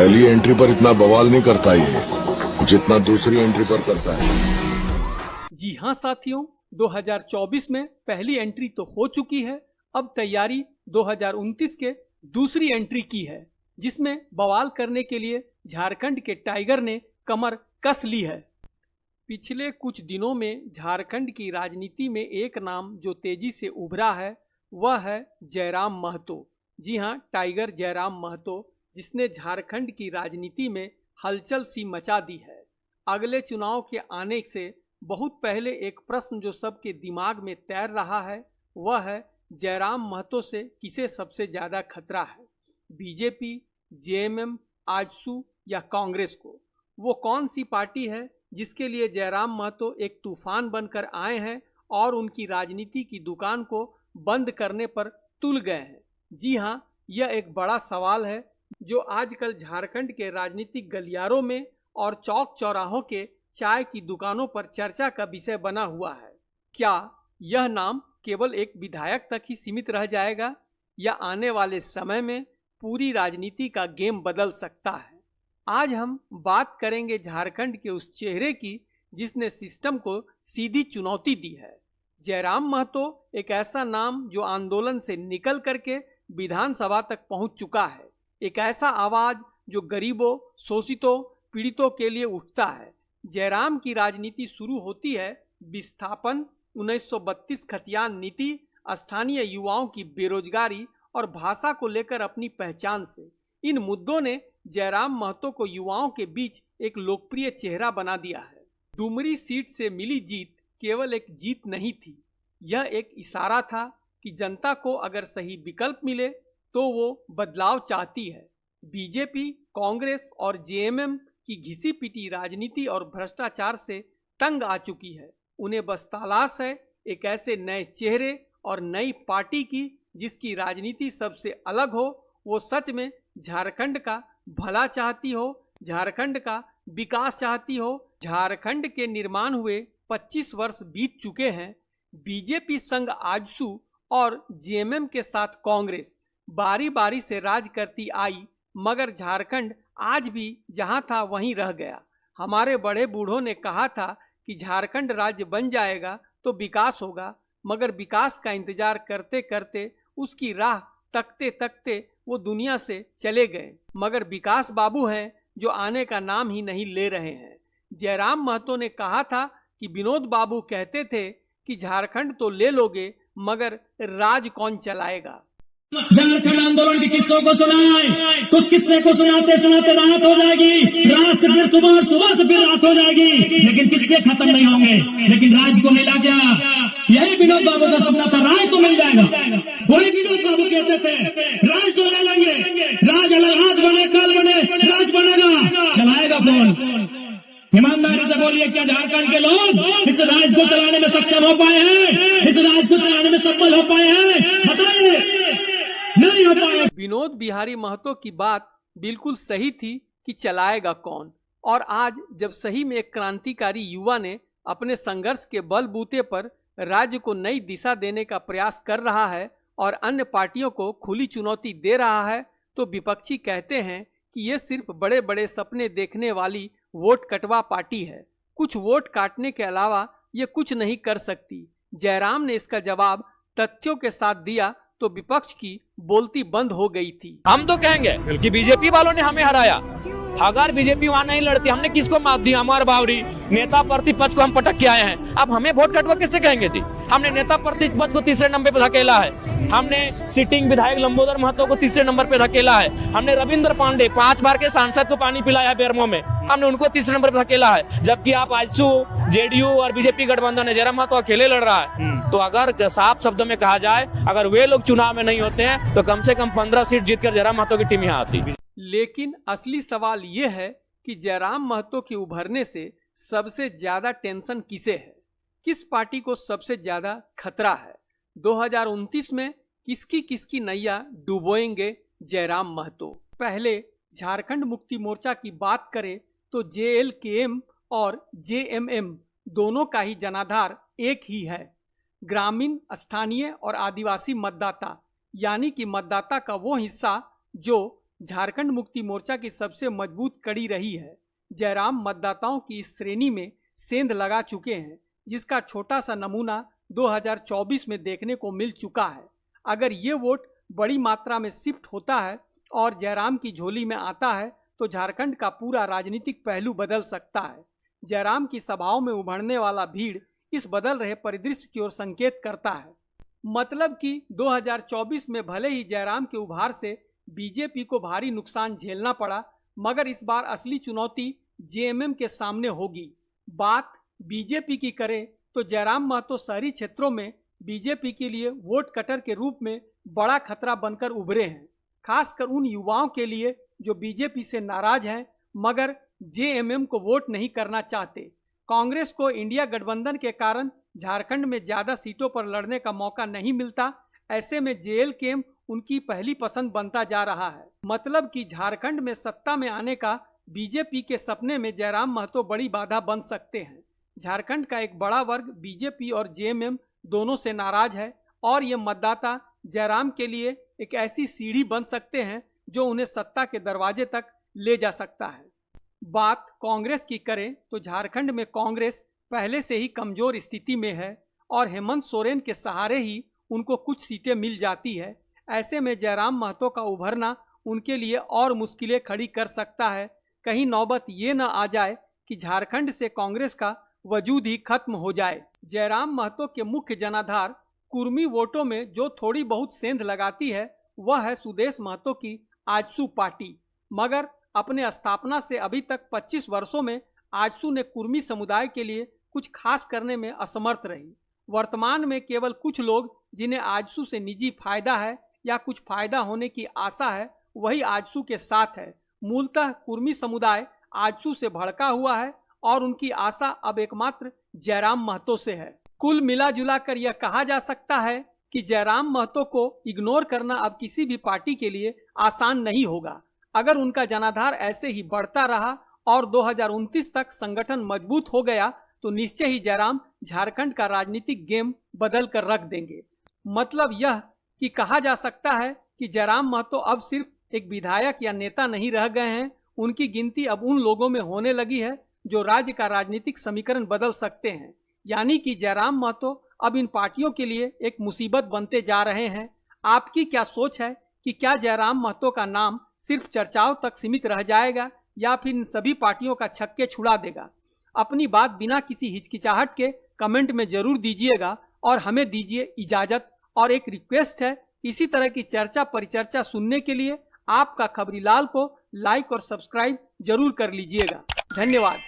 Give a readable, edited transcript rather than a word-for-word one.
पहली एंट्री पर इतना बवाल नहीं करता ये जितना दूसरी एंट्री पर करता है। जी हाँ साथियों, 2024 में पहली एंट्री तो हो चुकी है। अब तैयारी 2029 के दूसरी एंट्री की है, जिसमें बवाल करने के लिए झारखंड के टाइगर ने कमर कस ली है। पिछले कुछ दिनों में झारखंड की राजनीति में एक नाम जो तेजी से उभरा है वह है जयराम महतो। जी हाँ, टाइगर जयराम महतो, जिसने झारखंड की राजनीति में हलचल सी मचा दी है। अगले चुनाव के आने से बहुत पहले एक प्रश्न जो सबके दिमाग में तैर रहा है वह है जयराम महतो से किसे सबसे ज़्यादा खतरा है, बीजेपी, जेएमएम, आजसू या कांग्रेस को। वो कौन सी पार्टी है जिसके लिए जयराम महतो एक तूफान बनकर आए हैं और उनकी राजनीति की दुकान को बंद करने पर तुल गए हैं। जी हाँ, यह एक बड़ा सवाल है जो आजकल झारखंड के राजनीतिक गलियारों में और चौक चौराहों के चाय की दुकानों पर चर्चा का विषय बना हुआ है। क्या यह नाम केवल एक विधायक तक ही सीमित रह जाएगा या आने वाले समय में पूरी राजनीति का गेम बदल सकता है? आज हम बात करेंगे झारखंड के उस चेहरे की जिसने सिस्टम को सीधी चुनौती दी है। जयराम महतो एक ऐसा नाम जो आंदोलन से निकल करके विधानसभा तक पहुंच चुका है। एक ऐसा आवाज जो गरीबों, शोषितों, पीड़ितों के लिए उठता है। जयराम की राजनीति शुरू होती है विस्थापन, 1932 खतियान नीति, स्थानीय युवाओं की बेरोजगारी और भाषा को लेकर अपनी पहचान से। इन मुद्दों ने जयराम महतो को युवाओं के बीच एक लोकप्रिय चेहरा बना दिया है। डुमरी सीट से मिली जीत केवल एक जीत नहीं थी, यह एक इशारा था कि जनता को अगर सही विकल्प मिले तो वो बदलाव चाहती है। बीजेपी, कांग्रेस और जेएमएम की घिसी पिटी राजनीति और भ्रष्टाचार से तंग आ चुकी है। उन्हें बस तलाश है एक ऐसे नए चेहरे और नई पार्टी की जिसकी राजनीति सबसे अलग हो। वो सच में झारखंड का भला चाहती हो, झारखंड का विकास चाहती हो। झारखंड के निर्माण हुए 25 वर्ष बीत चुके हैं। बीजेपी संग आजसू और जेएमएम के साथ कांग्रेस बारी बारी से राज करती आई, मगर झारखंड आज भी जहां था वहीं रह गया। हमारे बड़े बूढ़ों ने कहा था कि झारखंड राज्य बन जाएगा तो विकास होगा, मगर विकास का इंतजार करते करते, उसकी राह तकते तकते वो दुनिया से चले गए। मगर विकास बाबू हैं जो आने का नाम ही नहीं ले रहे हैं। जयराम महतो ने कहा था कि विनोद बाबू कहते थे कि झारखंड तो ले लोगे मगर राज कौन चलाएगा। झारखंड आंदोलन के किस्सों को सुनाए, कुछ किस्से को सुनाते सुनाते रात हो जाएगी, रात से फिर सुबह, सुबह से फिर रात हो जाएगी, लेकिन किस्से खत्म नहीं होंगे। लेकिन राज को मिला क्या? यही विनोद बाबू का सपना था, राज तो मिल जाएगा। वही विनोद बाबू कहते थे राज तो ले लेंगे, राज अलग आज बने कल बने, राज बनेगा, चलाएगा कौन? ईमानदारी से बोलिए, क्या झारखंड के लोग इस राज को चलाने में सक्षम हो पाए हैं? इस राज को चलाने में सफल हो पाए हैं? बताइए, नहीं हो पाए। विनोद बिहारी महतो की बात बिल्कुल सही थी कि चलाएगा कौन। और आज जब सही में एक क्रांतिकारी युवा ने अपने संघर्ष के बलबूते पर राज्य को नई दिशा देने का प्रयास कर रहा है और अन्य पार्टियों को खुली चुनौती दे रहा है, तो विपक्षी कहते हैं कि ये सिर्फ बड़े बड़े सपने देखने वाली वोट कटवा पार्टी है। कुछ वोट काटने के अलावा ये कुछ नहीं कर सकती। जयराम ने इसका जवाब तथ्यों के साथ दिया तो विपक्ष की बोलती बंद हो गई थी। हम तो कहेंगे कि बीजेपी वालों ने हमें हराया। अगर बीजेपी वहाँ नहीं लड़ती, हमने किसको मात दी? अमर बावरी नेता प्रतिपक्ष को हम पटक के आए हैं। अब हमें वोट कटवा किससे कहेंगे थी? हमने नेता प्रतिपक्ष को तीसरे नंबर पे धकेला है, हमने सिटिंग विधायक लंबोदर महतो को तीसरे नंबर पे धकेला है, हमने रविंद्र पांडे 5 बार के सांसद को पानी पिलाया है बेरमो में, हमने उनको तीसरे नंबर पे धकेला है। जबकि आप आजसू, जेडीयू और बीजेपी गठबंधन है, जयराम महतो अकेले लड़ रहा है। तो अगर साफ शब्दों में कहा जाए, अगर वे लोग चुनाव में नहीं होते हैं तो कम से कम 15 सीट जीतकर जयराम महतो की टीम यहाँ आती। लेकिन असली सवाल ये है कि जयराम महतो के उभरने से सबसे ज्यादा टेंशन किसे है? किस पार्टी को सबसे ज्यादा खतरा है? 2029 में किसकी नैया डुबोएंगे जयराम महतो? पहले झारखंड मुक्ति मोर्चा की बात करें तो जेएलकेएम और जेएमएम दोनों का ही जनाधार एक ही है। ग्रामीण, स्थानीय और आदिवासी मतदाता, यानी कि मतदाता का वो हिस्सा जो झारखंड मुक्ति मोर्चा की सबसे मजबूत कड़ी रही है। जयराम मतदाताओं की इस श्रेणी में सेंध लगा चुके हैं, जिसका छोटा सा नमूना 2024 में देखने को मिल चुका है। अगर ये वोट बड़ी मात्रा में शिफ्ट होता है और जयराम की झोली में आता है तो झारखंड का पूरा राजनीतिक पहलू बदल सकता है। जयराम की सभाओं में उभरने वाला भीड़ इस बदल रहे परिदृश्य की ओर संकेत करता है। मतलब कि 2024 में भले ही जयराम के उभार से बीजेपी को भारी नुकसान झेलना पड़ा, मगर इस बार असली चुनौती जेएमएम के सामने होगी। बात बीजेपी की करें तो जयराम महतो शहरी क्षेत्रों में बीजेपी के लिए वोट कटर के रूप में बड़ा खतरा बनकर उभरे हैं, खासकर उन युवाओं के लिए जो बीजेपी से नाराज हैं मगर जेएमएम को वोट नहीं करना चाहते। कांग्रेस को इंडिया गठबंधन के कारण झारखंड में ज़्यादा सीटों पर लड़ने का मौका नहीं मिलता। ऐसे में जेएलकेएम उनकी पहली पसंद बनता जा रहा है। मतलब कि झारखंड में सत्ता में आने का बीजेपी के सपने में जयराम महतो बड़ी बाधा बन सकते हैं। झारखंड का एक बड़ा वर्ग बीजेपी और जेएमएम दोनों से नाराज है और ये मतदाता जयराम के लिए एक ऐसी सीढ़ी बन सकते हैं जो उन्हें सत्ता के दरवाजे तक ले जा सकता है। बात कांग्रेस की करें तो झारखंड में कांग्रेस पहले से ही कमजोर स्थिति में है और हेमंत सोरेन के सहारे ही उनको कुछ सीटें मिल जाती है। ऐसे में जयराम महतो का उभरना उनके लिए और मुश्किलें खड़ी कर सकता है। कहीं नौबत ये न आ जाए कि झारखंड से कांग्रेस का वजूद ही खत्म हो जाए। जयराम महतो के मुख्य जनाधार कुर्मी वोटों में जो थोड़ी बहुत सेंध लगाती है वह है सुदेश महतो की आजसू पार्टी, मगर अपने स्थापना से अभी तक 25 वर्षों में आजसू ने कुर्मी समुदाय के लिए कुछ खास करने में असमर्थ रही। वर्तमान में केवल कुछ लोग जिन्हें आजसू से निजी फायदा है या कुछ फायदा होने की आशा है वही आजसू के साथ है। मूलतः कुर्मी समुदाय आजसू से भड़का हुआ है और उनकी आशा अब एकमात्र जयराम महतो से है। कुल मिला जुला कर यह कहा जा सकता है कि जयराम महतो को इग्नोर करना अब किसी भी पार्टी के लिए आसान नहीं होगा। अगर उनका जनाधार ऐसे ही बढ़ता रहा और 2029 तक संगठन मजबूत हो गया तो निश्चय ही जयराम झारखंड का राजनीतिक गेम बदल कर रख देंगे। मतलब यह कि कहा जा सकता है कि जयराम महतो अब सिर्फ एक विधायक या नेता नहीं रह गए हैं, उनकी गिनती अब उन लोगों में होने लगी है जो राज्य का राजनीतिक समीकरण बदल सकते हैं। यानी कि जयराम महतो अब इन पार्टियों के लिए एक मुसीबत बनते जा रहे हैं। आपकी क्या सोच है कि क्या जयराम महतो का नाम सिर्फ चर्चाओं तक सीमित रह जाएगा या फिर इन सभी पार्टियों का छक्के छुड़ा देगा? अपनी बात बिना किसी हिचकिचाहट के कमेंट में जरूर दीजिएगा और हमें दीजिए इजाजत। और एक रिक्वेस्ट है, इसी तरह की चर्चा परिचर्चा सुनने के लिए आपका खबरीलाल को लाइक और सब्सक्राइब जरूर कर लीजिएगा। धन्यवाद।